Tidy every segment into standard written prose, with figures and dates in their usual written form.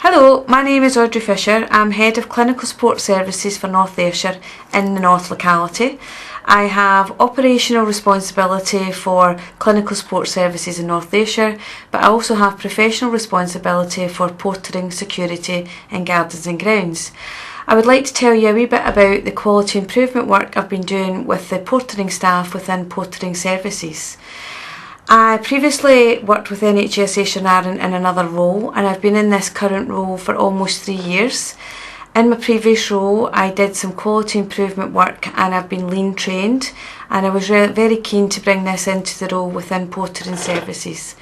Hello, my name is Audrey Fisher. I'm Head of Clinical Support Services for North Ayrshire in the North locality. I have operational responsibility for clinical support services in North Ayrshire, but I also have professional responsibility for portering, security and gardens and grounds. I would like to tell you a wee bit about the quality improvement work I've been doing with the portering staff within portering services. I previously worked with NHS Ayrshire and Arran in another role, and I've been in this current role for almost 3 years. In my previous role I did some quality improvement work and I've been lean trained, and I was very keen to bring this into the role within portering services.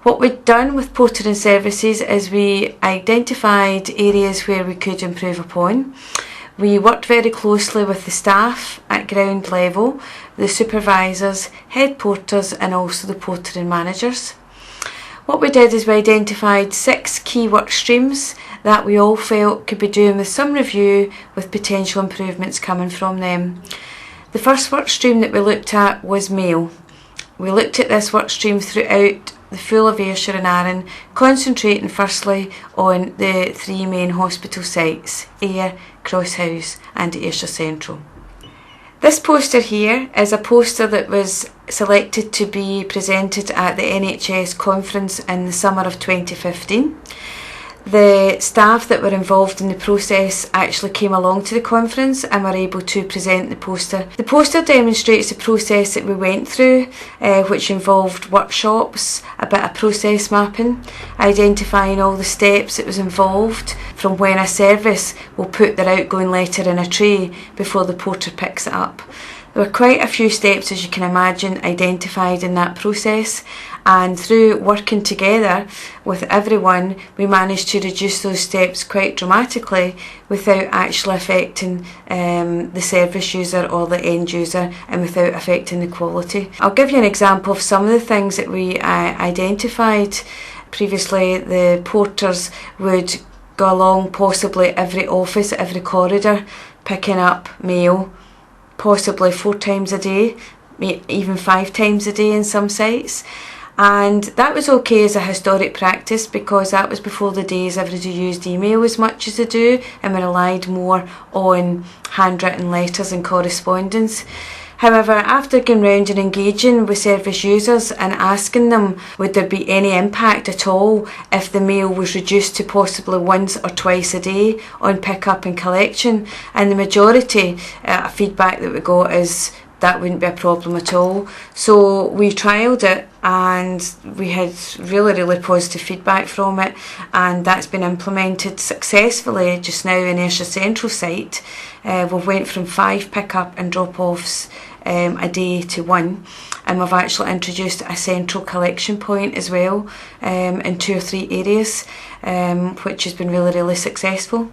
What we'd done with portering services is we identified areas where we could improve upon. We worked very closely with the staff at ground level, the supervisors, head porters and also the portering managers. What we did is we identified 6 key work streams that we all felt could be doing with some review with potential improvements coming from them. The first work stream that we looked at was mail. We looked at this work stream throughout the full of Ayrshire and Arran, concentrating firstly on the 3 main hospital sites, Ayr, Crosshouse and Ayrshire Central. This poster here is a poster that was selected to be presented at the NHS conference in the summer of 2015. The staff that were involved in the process actually came along to the conference and were able to present the poster. The poster demonstrates the process that we went through, which involved workshops, a bit of process mapping, identifying all the steps that was involved from when a service will put their outgoing letter in a tray before the porter picks it up. There were quite a few steps, as you can imagine, identified in that process, and through working together with everyone we managed to reduce those steps quite dramatically without actually affecting the service user or the end user, and without affecting the quality. I'll give you an example of some of the things that we identified. Previously the porters would go along possibly every office, every corridor, picking up mail, possibly 4 times a day, even 5 times a day in some sites. And that was okay as a historic practice because that was before the days everybody used email as much as they do, and we relied more on handwritten letters and correspondence. However, after going round and engaging with service users and asking them would there be any impact at all if the mail was reduced to possibly once or twice a day on pick up and collection, and the majority feedback that we got is that wouldn't be a problem at all. So we trialled it and we had really positive feedback from it, and that's been implemented successfully just now in Ayrshire Central site. We've went from 5 pick up and drop offs a day to 1, and we've actually introduced a central collection point as well in 2 or 3 areas, which has been really successful.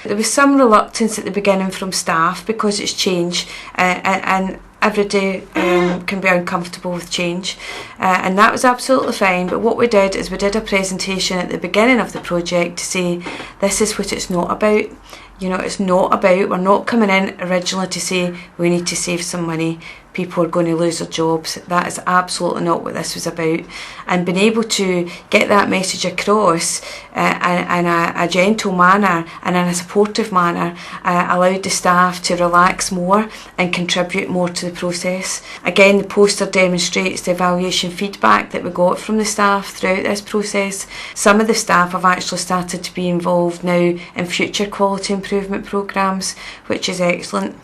There was some reluctance at the beginning from staff because it's change, and every day can be uncomfortable with change, and that was absolutely fine. But what we did is we did a presentation at the beginning of the project to say this is what it's not about. You know, it's not about, we're not coming in originally to say we need to save some money, people are going to lose their jobs. That is absolutely not what this was about. And being able to get that message across in a gentle manner and in a supportive manner allowed the staff to relax more and contribute more to the process. Again, the poster demonstrates the evaluation feedback that we got from the staff throughout this process. Some of the staff have actually started to be involved now in future quality improvement programmes, which is excellent.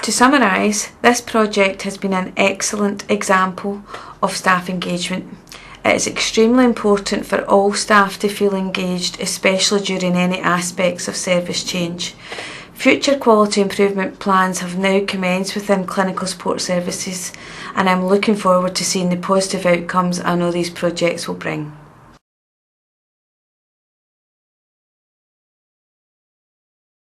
To summarise, this project has been an excellent example of staff engagement. It is extremely important for all staff to feel engaged, especially during any aspects of service change. Future quality improvement plans have now commenced within clinical support services, and I'm looking forward to seeing the positive outcomes I know these projects will bring.